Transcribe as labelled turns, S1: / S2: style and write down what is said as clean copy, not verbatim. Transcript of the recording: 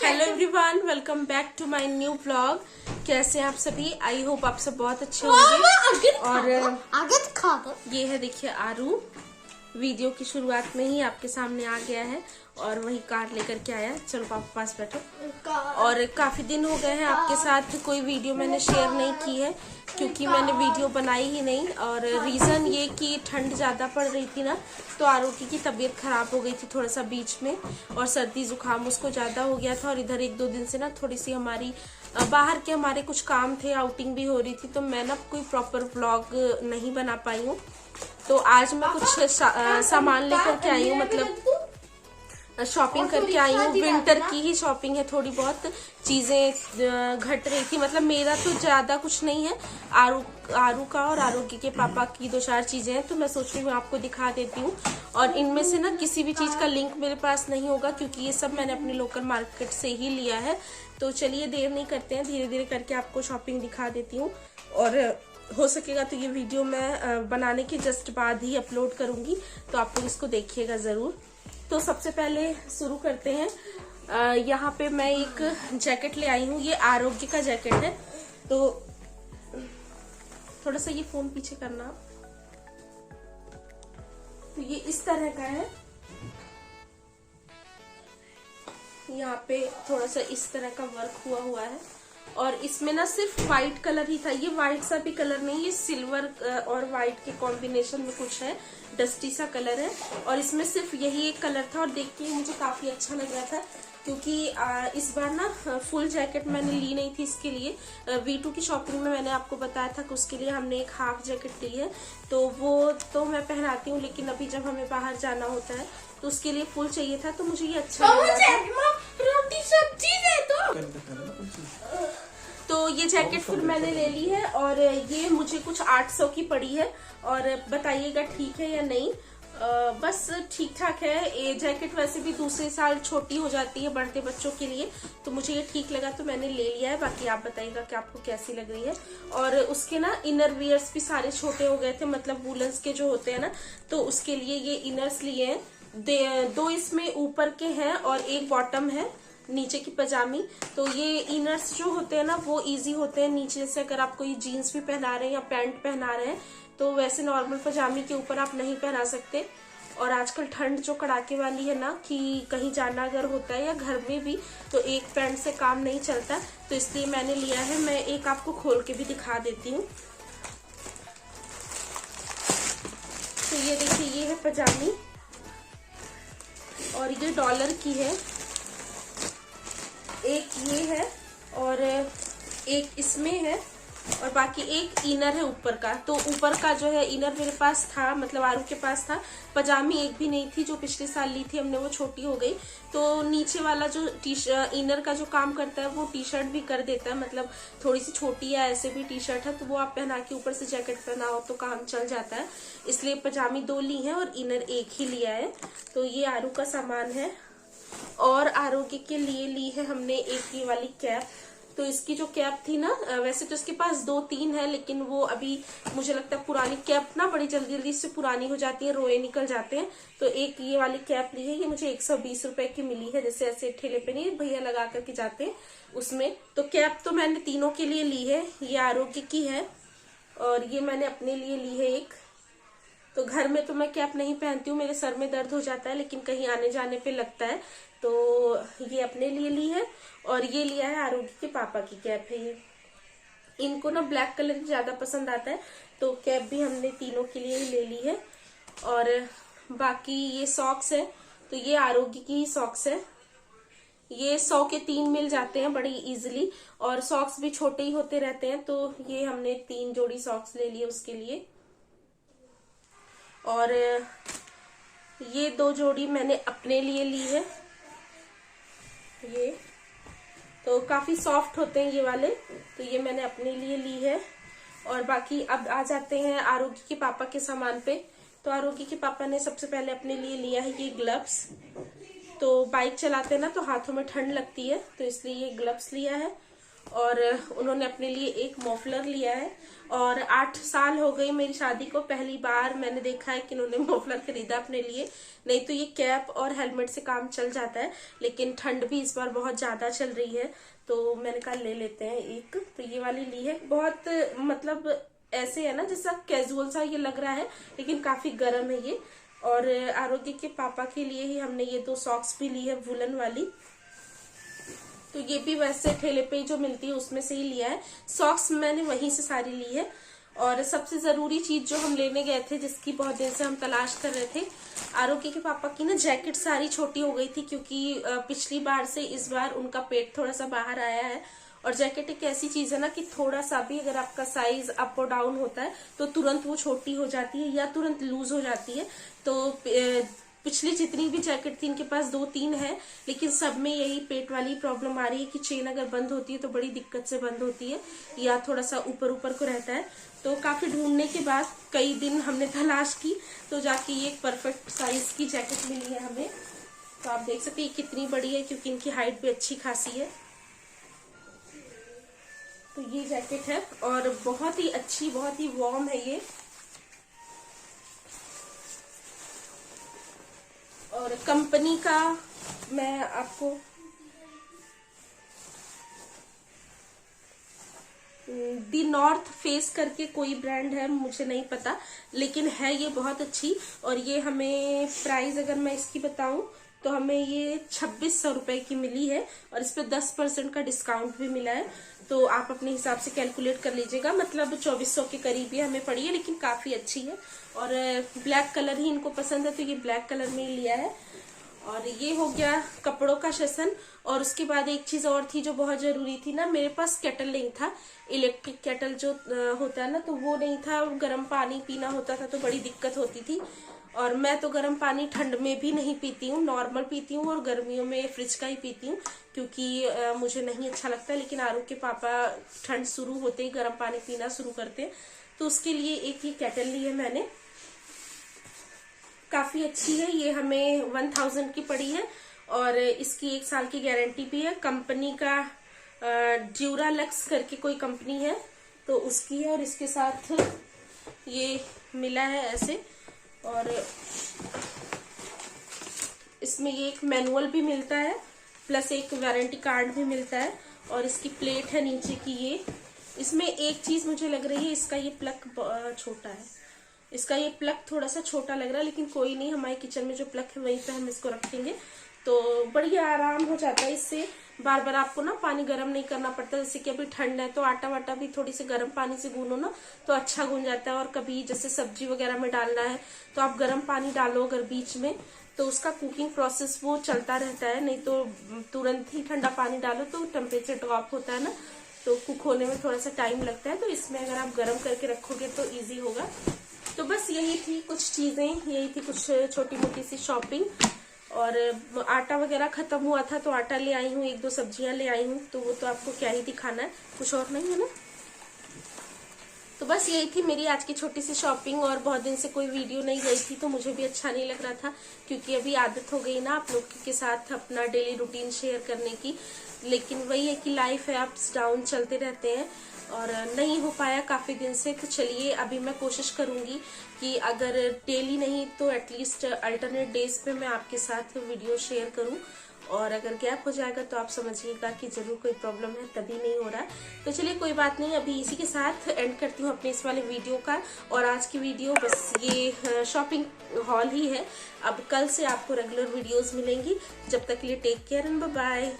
S1: Hello everyone, welcome back to my new vlog. कैसे हैं आप सभी? आई होप आप सब बहुत अच्छे होंगे। और ये है, देखिए आरू वीडियो की शुरुआत में ही आपके सामने आ गया है और वही कार लेकर के आया। चलो पापा पास बैठो। और काफी दिन हो गए हैं आपके साथ कोई वीडियो मैंने शेयर नहीं की है, क्योंकि मैंने वीडियो बनाई ही नहीं। और रीजन ये कि ठंड ज्यादा पड़ रही थी ना, तो आरोगी की तबीयत खराब हो गई थी थोड़ा सा बीच में, और सर्दी जुकाम उसको ज्यादा हो गया था। और इधर एक दो दिन से ना थोड़ी सी हमारी बाहर के हमारे कुछ काम थे, आउटिंग भी हो रही थी, तो मैं ना कोई प्रॉपर व्लॉग नहीं बना पाई हूँ। तो आज मैं कुछ सामान लेकर के आई हूँ, मतलब शॉपिंग करके आई हूँ। विंटर की ही शॉपिंग है, थोड़ी बहुत चीजें घट रही थी। मतलब मेरा तो ज्यादा कुछ नहीं है, आरू का और आरोग्य के पापा की दो चार चीजें हैं, तो मैं सोच रही हूँ आपको दिखा देती हूँ। और इनमें से ना किसी भी चीज का लिंक मेरे पास नहीं होगा, क्योंकि ये सब मैंने अपने लोकल मार्केट से ही लिया है। तो चलिए देर नहीं करते हैं, धीरे धीरे करके आपको शॉपिंग दिखा देती हूँ। और हो सकेगा तो ये वीडियो मैं बनाने के जस्ट बाद ही अपलोड करूंगी, तो आप लोग इसको देखिएगा जरूर। तो सबसे पहले शुरू करते हैं। यहाँ पे मैं एक जैकेट ले आई हूँ, ये आरोग्य का जैकेट है। तो थोड़ा सा ये फोन पीछे करना। तो ये इस तरह का है, यहाँ पे थोड़ा सा इस तरह का वर्क हुआ है। और इसमें ना सिर्फ व्हाइट कलर ही था, ये व्हाइट सा भी कलर नहीं, ये सिल्वर और व्हाइट के कॉम्बिनेशन में कुछ है, डस्टी सा कलर है। और इसमें सिर्फ यही एक कलर था, और देख के मुझे काफी अच्छा लग रहा था, क्योंकि इस बार ना फुल जैकेट मैंने ली नहीं थी इसके लिए। V2 की शॉपिंग में मैंने आपको बताया था कि उसके लिए हमने एक हाफ जैकेट ली है, तो वो तो मैं पहनाती हूँ, लेकिन अभी जब हमें बाहर जाना होता है तो उसके लिए फुल चाहिए था, तो मुझे ये अच्छा लग रहा था। रोटी सब्जी दे दो। तो ये जैकेट फिर मैंने ले ली है, और ये मुझे कुछ 800 की पड़ी है। और बताइएगा ठीक है या नहीं। बस ठीक ठाक है। ये जैकेट वैसे भी दूसरे साल छोटी हो जाती है बढ़ते बच्चों के लिए, तो मुझे ये ठीक लगा तो मैंने ले लिया है। बाकी आप बताइएगा कि आपको कैसी लग रही है। और उसके ना इनर वियर्स भी सारे छोटे हो गए थे, मतलब वूलन्स के जो होते हैं ना, तो उसके लिए ये इनर्स लिए हैं। दो इसमें ऊपर के हैं और एक बॉटम है, नीचे की पजामी। तो ये इनर्स जो होते हैं ना वो इजी होते हैं नीचे से। अगर आप कोई जीन्स भी पहना रहे हैं या पैंट पहना रहे हैं, तो वैसे नॉर्मल पजामी के ऊपर आप नहीं पहना सकते। और आजकल ठंड जो कड़ाके वाली है ना, कि कहीं जाना अगर होता है या घर में भी, तो एक पैंट से काम नहीं चलता, तो इसलिए मैंने लिया है। मैं एक आपको खोल के भी दिखा देती हूँ। तो ये देखिए, ये है पजामी, और ये डॉलर की है, एक ये है और एक इसमें है, और बाकी एक इनर है ऊपर का। तो ऊपर का जो है इनर मेरे पास था, मतलब आरू के पास था। पजामी एक भी नहीं थी, जो पिछले साल ली थी हमने, वो छोटी हो गई। तो नीचे वाला जो इनर का जो काम करता है वो टी शर्ट भी कर देता है, मतलब थोड़ी सी छोटी या ऐसे भी टी शर्ट है, तो वो आप पहना के ऊपर से जैकेट पहनाओ तो काम चल जाता है। इसलिए पजामी 2 ली है और इनर एक ही लिया है। तो ये आरू का सामान है। और आरोग्य के लिए ली है हमने एक ये वाली कैप। तो इसकी जो कैप थी ना, वैसे तो इसके पास 2-3 है, लेकिन वो अभी मुझे लगता है पुरानी कैप ना बड़ी जल्दी जल्दी से पुरानी हो जाती है, रोए निकल जाते हैं। तो एक ये वाली कैप ली है, ये मुझे 120 रुपए की मिली है, जैसे ऐसे ठेले पे नहीं भैया लगा करके जाते हैं उसमें। तो कैप तो मैंने तीनों के लिए ली है। ये आरोग्य की है और ये मैंने अपने लिए ली है एक। तो घर में तो मैं कैप नहीं पहनती हूँ, मेरे सर में दर्द हो जाता है, लेकिन कहीं आने जाने पे लगता है, तो ये अपने लिए ली है। और ये लिया है आरोग्य के पापा की कैप है ये। इनको ना ब्लैक कलर ज्यादा पसंद आता है, तो कैप भी हमने तीनों के लिए ही ले ली है। और बाकी ये सॉक्स है, तो ये आरोग्य की ही सॉक्स है। ये 100 के 3 मिल जाते हैं बड़ी इजीली, और सॉक्स भी छोटे ही होते रहते हैं, तो ये हमने 3 जोड़ी सॉक्स ले लिए उसके लिए। और ये 2 जोड़ी मैंने अपने लिए ली है। ये तो काफी सॉफ्ट होते हैं ये वाले, तो ये मैंने अपने लिए ली है। और बाकी अब आ जाते हैं आरोग्य के पापा के सामान पे। तो आरोग्य के पापा ने सबसे पहले अपने लिए लिया है ये ग्लव्स। तो बाइक चलाते हैं ना, तो हाथों में ठंड लगती है, तो इसलिए ये ग्लव्स लिया है। और उन्होंने अपने लिए एक मफलर लिया है। और 8 साल हो गई मेरी शादी को, पहली बार मैंने देखा है कि उन्होंने मफलर खरीदा अपने लिए। नहीं तो ये कैप और हेलमेट से काम चल जाता है, लेकिन ठंड भी इस बार बहुत ज्यादा चल रही है, तो मैंने कहा ले लेते हैं एक। तो ये वाली ली है, बहुत मतलब ऐसे है ना जैसा कैजुअल सा ये लग रहा है, लेकिन काफी गर्म है ये। और आरोग्य के पापा के लिए ही हमने ये 2 सॉक्स भी ली है वुलन वाली। तो ये भी वैसे ठेले पे जो मिलती है उसमें से ही लिया है। सॉक्स मैंने वहीं से सारी ली है। और सबसे जरूरी चीज जो हम लेने गए थे, जिसकी बहुत दिन से हम तलाश कर रहे थे, आरोग्य के पापा की ना जैकेट सारी छोटी हो गई थी, क्योंकि पिछली बार से इस बार उनका पेट थोड़ा सा बाहर आया है। और जैकेट एक ऐसी चीज है ना कि थोड़ा सा भी अगर आपका साइज अप और डाउन होता है तो तुरंत वो छोटी हो जाती है या तुरंत लूज हो जाती है। तो पिछली जितनी भी जैकेट थी इनके पास 2-3 है, लेकिन सब में यही पेट वाली प्रॉब्लम आ रही है कि चेन अगर बंद होती है तो बड़ी दिक्कत से बंद होती है, या थोड़ा सा ऊपर ऊपर को रहता है। तो काफी ढूंढने के बाद कई दिन हमने तलाश की, तो जाके ये एक परफेक्ट साइज की जैकेट मिली है हमें। तो आप देख सकते हैं कितनी बड़ी है, क्योंकि इनकी हाइट भी अच्छी खासी है। तो ये जैकेट है और बहुत ही अच्छी, बहुत ही वार्म है ये। और कंपनी का मैं आपको दी नॉर्थ फेस करके कोई ब्रांड है, मुझे नहीं पता, लेकिन है ये बहुत अच्छी। और ये हमें प्राइस अगर मैं इसकी बताऊं तो हमें ये 2600 रुपए की मिली है, और इस पे 10% का डिस्काउंट भी मिला है। तो आप अपने हिसाब से कैलकुलेट कर लीजिएगा, मतलब 2400 के करीब ही हमें पड़ी है, लेकिन काफी अच्छी है। और ब्लैक कलर ही इनको पसंद है, तो ये ब्लैक कलर में ही लिया है। और ये हो गया कपड़ों का सेशन। और उसके बाद एक चीज और थी जो बहुत जरूरी थी ना, मेरे पास केटल नहीं था, इलेक्ट्रिक केटल जो होता है ना, तो वो नहीं था। और गर्म पानी पीना होता था तो बड़ी दिक्कत होती थी। और मैं तो गर्म पानी ठंड में भी नहीं पीती हूँ, नॉर्मल पीती हूँ, और गर्मियों में फ्रिज का ही पीती हूँ, क्योंकि मुझे नहीं अच्छा लगता। लेकिन आरू के पापा ठंड शुरू होते ही गर्म पानी पीना शुरू करते हैं, तो उसके लिए एक ही केटल ली है मैंने। काफी अच्छी है ये, हमें 1000 की पड़ी है, और इसकी 1 साल की गारंटी भी है। कंपनी का ड्यूरालक्स करके कोई कंपनी है, तो उसकी है। और इसके साथ ये मिला है ऐसे, और इसमें ये एक मैनुअल भी मिलता है, प्लस एक वारंटी कार्ड भी मिलता है। और इसकी प्लेट है नीचे की ये। इसमें एक चीज मुझे लग रही है, इसका ये प्लग छोटा है, इसका ये प्लग थोड़ा सा छोटा लग रहा है, लेकिन कोई नहीं, हमारे किचन में जो प्लग है वहीं पे हम इसको रखेंगे, तो बढ़िया आराम हो जाता है इससे। बार बार आपको ना पानी गर्म नहीं करना पड़ता, जैसे कि अभी ठंड है तो आटा वाटा भी थोड़ी सी गर्म पानी से गूनो ना तो अच्छा गून जाता है। और कभी जैसे सब्जी वगैरह में डालना है तो आप गर्म पानी डालो अगर बीच में, तो उसका कुकिंग प्रोसेस वो चलता रहता है। नहीं तो तुरंत ही ठंडा पानी डालो तो टेम्परेचर ड्रॉप होता है ना, तो कुक होने में थोड़ा सा टाइम लगता है। तो इसमें अगर आप गर्म करके रखोगे तो ईजी होगा। तो बस यही थी कुछ चीजें, यही थी कुछ छोटी मोटी सी शॉपिंग। और आटा वगैरह खत्म हुआ था तो आटा ले आई हूँ, 1-2 सब्जियां ले आई हूँ, तो वो तो आपको क्या ही दिखाना है, कुछ और नहीं है ना। तो बस यही थी मेरी आज की छोटी सी शॉपिंग। और बहुत दिन से कोई वीडियो नहीं गई थी तो मुझे भी अच्छा नहीं लग रहा था, क्योंकि अभी आदत हो गई ना आप लोग के साथ अपना डेली रूटीन शेयर करने की। लेकिन वही है कि लाइफ है, अप्स डाउन चलते रहते हैं, और नहीं हो पाया काफी दिन से। तो चलिए अभी मैं कोशिश करूंगी कि अगर डेली नहीं तो एटलीस्ट अल्टरनेट डेज पे मैं आपके साथ वीडियो शेयर करूं। और अगर गैप हो जाएगा तो आप समझिएगा कि जरूर कोई प्रॉब्लम है, तभी नहीं हो रहा है। तो चलिए कोई बात नहीं, अभी इसी के साथ एंड करती हूँ अपने इस वाले वीडियो का। और आज की वीडियो बस ये शॉपिंग हॉल ही है। अब कल से आपको रेगुलर वीडियोस मिलेंगी। जब तक के लिए take care and bye bye.